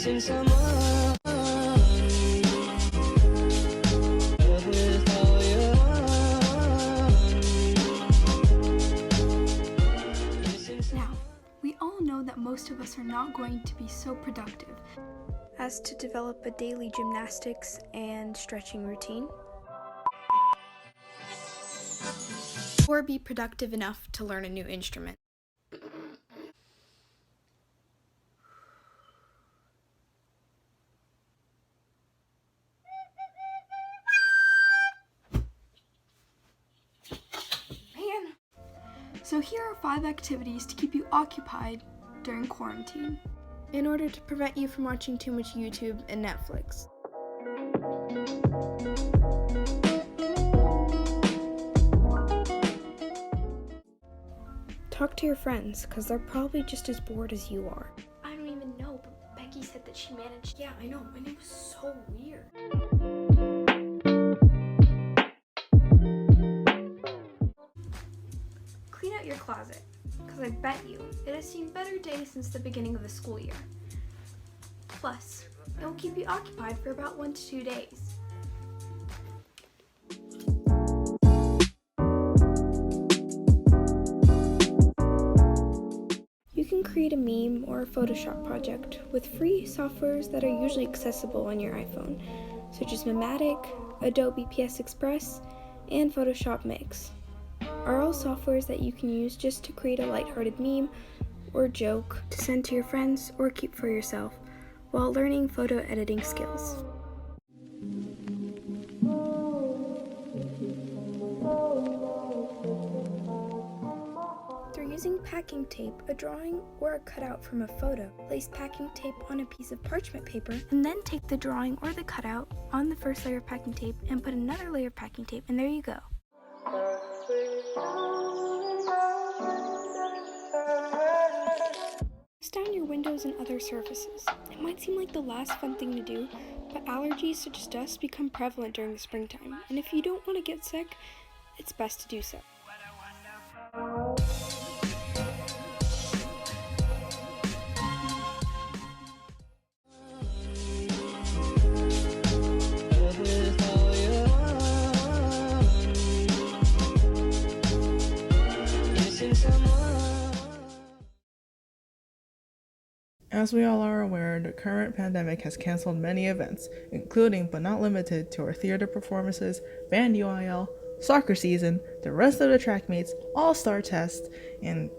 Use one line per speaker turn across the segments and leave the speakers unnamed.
Missing someone.
Now, we all know that most of us are not going to be so productive as to develop a daily gymnastics and stretching routine, or be productive enough to learn a new instrument. So here are 5 activities to keep you occupied during quarantine, in order to prevent you from watching too much YouTube and Netflix. Talk to your friends, because they're probably just as bored as you are. I don't even know, but Becky said that she managed. Yeah, I know, and it was so weird. Clean out your closet, because I bet you it has seen better days since the beginning of the school year. Plus, it will keep you occupied for about 1 to 2 days. You can create a meme or a Photoshop project with free softwares that are usually accessible on your iPhone, such as Memetic, Adobe PS Express, and Photoshop Mix. Are all softwares that you can use just to create a lighthearted meme or joke to send to your friends or keep for yourself while learning photo editing skills. Through using packing tape, a drawing or a cutout from a photo, place packing tape on a piece of parchment paper and then take the drawing or the cutout on the first layer of packing tape and put another layer of packing tape, and there you go. Down your windows and other surfaces. It might seem like the last fun thing to do, but allergies such as dust become prevalent during the springtime, and if you don't want to get sick, it's best to do so.
As we all are aware, the current pandemic has canceled many events, including but not limited to our theater performances, band UIL, soccer season, the rest of the track meets, all-star tests, and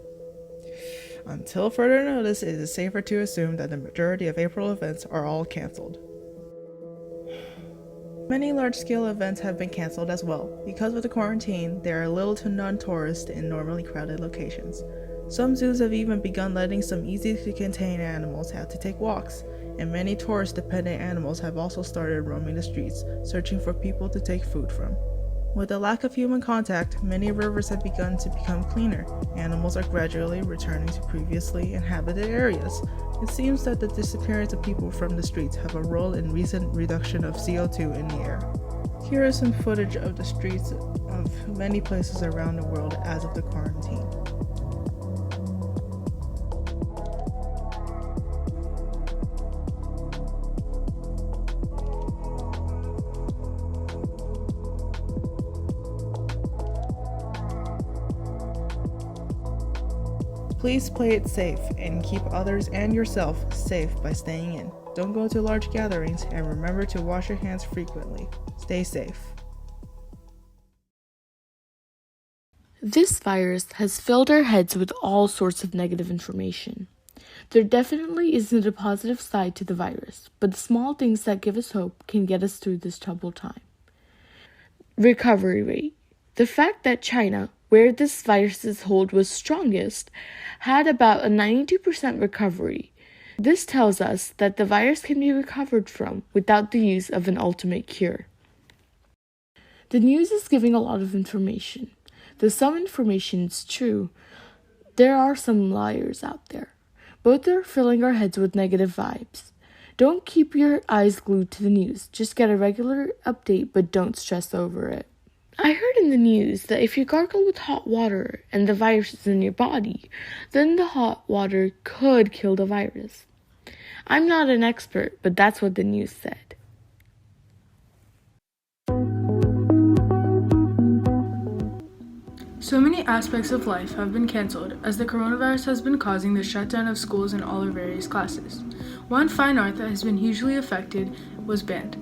until further notice, it is safer to assume that the majority of April events are all canceled. Many large-scale events have been canceled as well. Because of the quarantine, there are little to none tourists in normally crowded locations. Some zoos have even begun letting some easy-to-contain animals have to take walks, and many tourist-dependent animals have also started roaming the streets, searching for people to take food from. With the lack of human contact, many rivers have begun to become cleaner. Animals are gradually returning to previously inhabited areas. It seems that the disappearance of people from the streets have a role in recent reduction of CO2 in the air. Here is some footage of the streets of many places around the world as of the quarantine. Please play it safe and keep others and yourself safe by staying in. Don't go to large gatherings, and remember to wash your hands frequently. Stay safe.
This virus has filled our heads with all sorts of negative information. There definitely isn't a positive side to the virus, but the small things that give us hope can get us through this troubled time. Recovery rate. The fact that China, where this virus's hold was strongest, had about a 92% recovery. This tells us that the virus can be recovered from without the use of an ultimate cure. The news is giving a lot of information. Though some information is true, there are some liars out there. Both are filling our heads with negative vibes. Don't keep your eyes glued to the news. Just get a regular update, but don't stress over it. I heard in the news that if you gargle with hot water and the virus is in your body, then the hot water could kill the virus. I'm not an expert, but that's what the news said.
So many aspects of life have been canceled as the coronavirus has been causing the shutdown of schools and all our various classes. One fine art that has been hugely affected was band.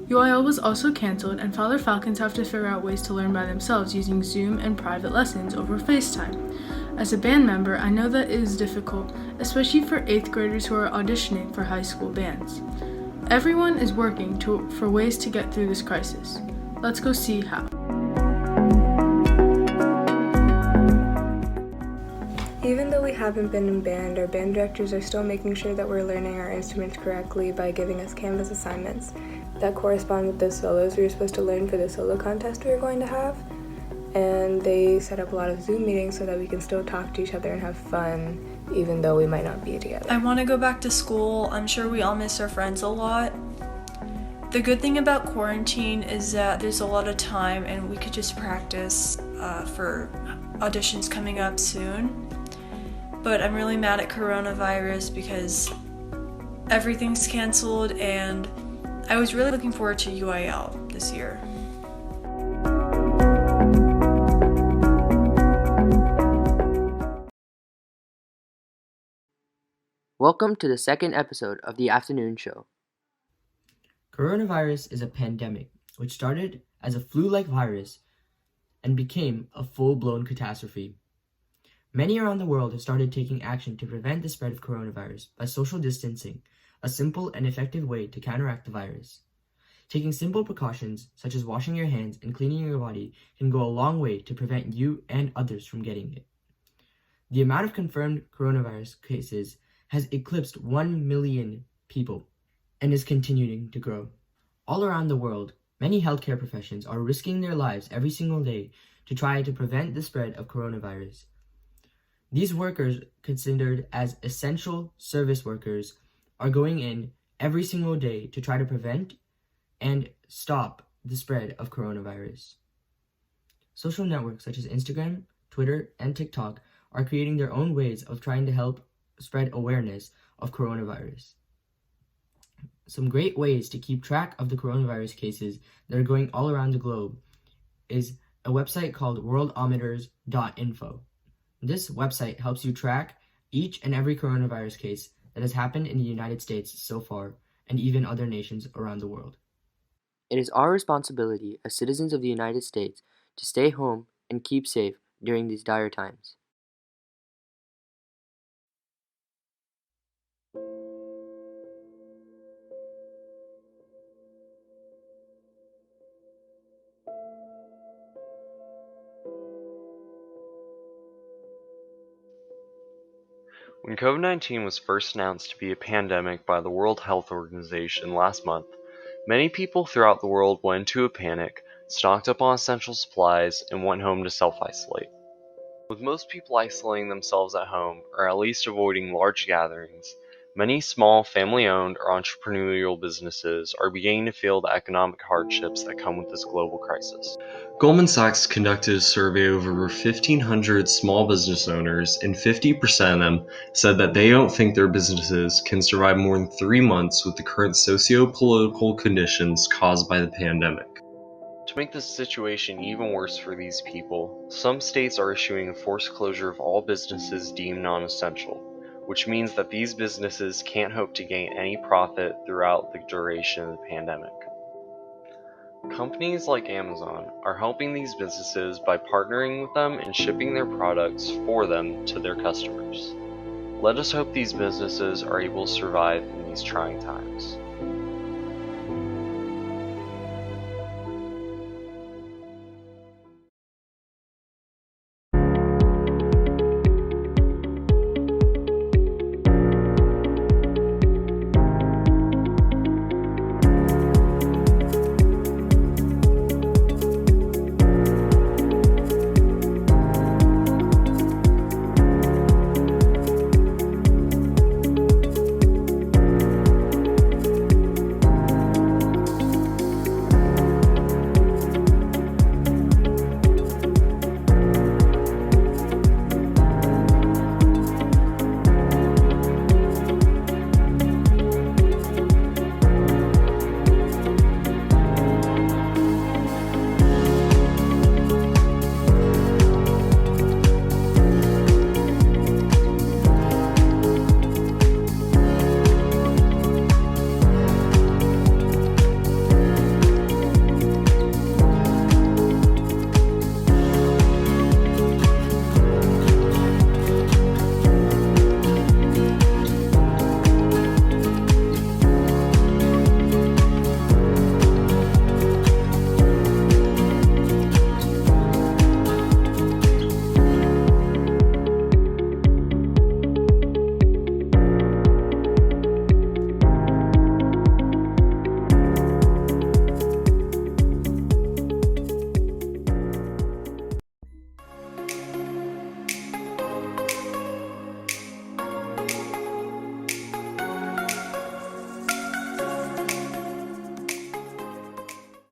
UIL was also canceled, and Fowler Falcons have to figure out ways to learn by themselves using Zoom and private lessons over FaceTime. As a band member, I know that it is difficult, especially for 8th graders who are auditioning for high school bands. Everyone is working for ways to get through this crisis. Let's go see how.
Even though we haven't been in band, our band directors are still making sure that we're learning our instruments correctly by giving us Canvas assignments that correspond with the solos we were supposed to learn for the solo contest we were going to have. And they set up a lot of Zoom meetings so that we can still talk to each other and have fun, even though we might not be together.
I want to go back to school. I'm sure we all miss our friends a lot. The good thing about quarantine is that there's a lot of time and we could just practice for auditions coming up soon. But I'm really mad at coronavirus because everything's canceled, and I was really looking forward to UIL this year.
Welcome to the second episode of the afternoon show.
Coronavirus is a pandemic which started as a flu-like virus and became a full-blown catastrophe. Many around the world have started taking action to prevent the spread of coronavirus by social distancing, a simple and effective way to counteract the virus. Taking simple precautions such as washing your hands and cleaning your body can go a long way to prevent you and others from getting it. The amount of confirmed coronavirus cases has eclipsed 1 million people and is continuing to grow. All around the world, many healthcare professions are risking their lives every single day to try to prevent the spread of coronavirus. These workers, considered as essential service workers, are going in every single day to try to prevent and stop the spread of coronavirus. Social networks such as Instagram, Twitter, and TikTok are creating their own ways of trying to help spread awareness of coronavirus. Some great ways to keep track of the coronavirus cases that are going all around the globe is a website called worldometers.info. This website helps you track each and every coronavirus case that has happened in the United States so far, and even other nations around the world.
It is our responsibility as citizens of the United States to stay home and keep safe during these dire times.
When COVID-19 was first announced to be a pandemic by the World Health Organization last month, many people throughout the world went into a panic, stocked up on essential supplies, and went home to self-isolate. With most people isolating themselves at home, or at least avoiding large gatherings, many small family-owned or entrepreneurial businesses are beginning to feel the economic hardships that come with this global crisis. Goldman Sachs conducted a survey of over 1,500 small business owners, and 50% of them said that they don't think their businesses can survive more than 3 months with the current socio-political conditions caused by the pandemic. To make this situation even worse for these people, some states are issuing a forced closure of all businesses deemed non-essential, which means that these businesses can't hope to gain any profit throughout the duration of the pandemic. Companies like Amazon are helping these businesses by partnering with them and shipping their products for them to their customers. Let us hope these businesses are able to survive in these trying times.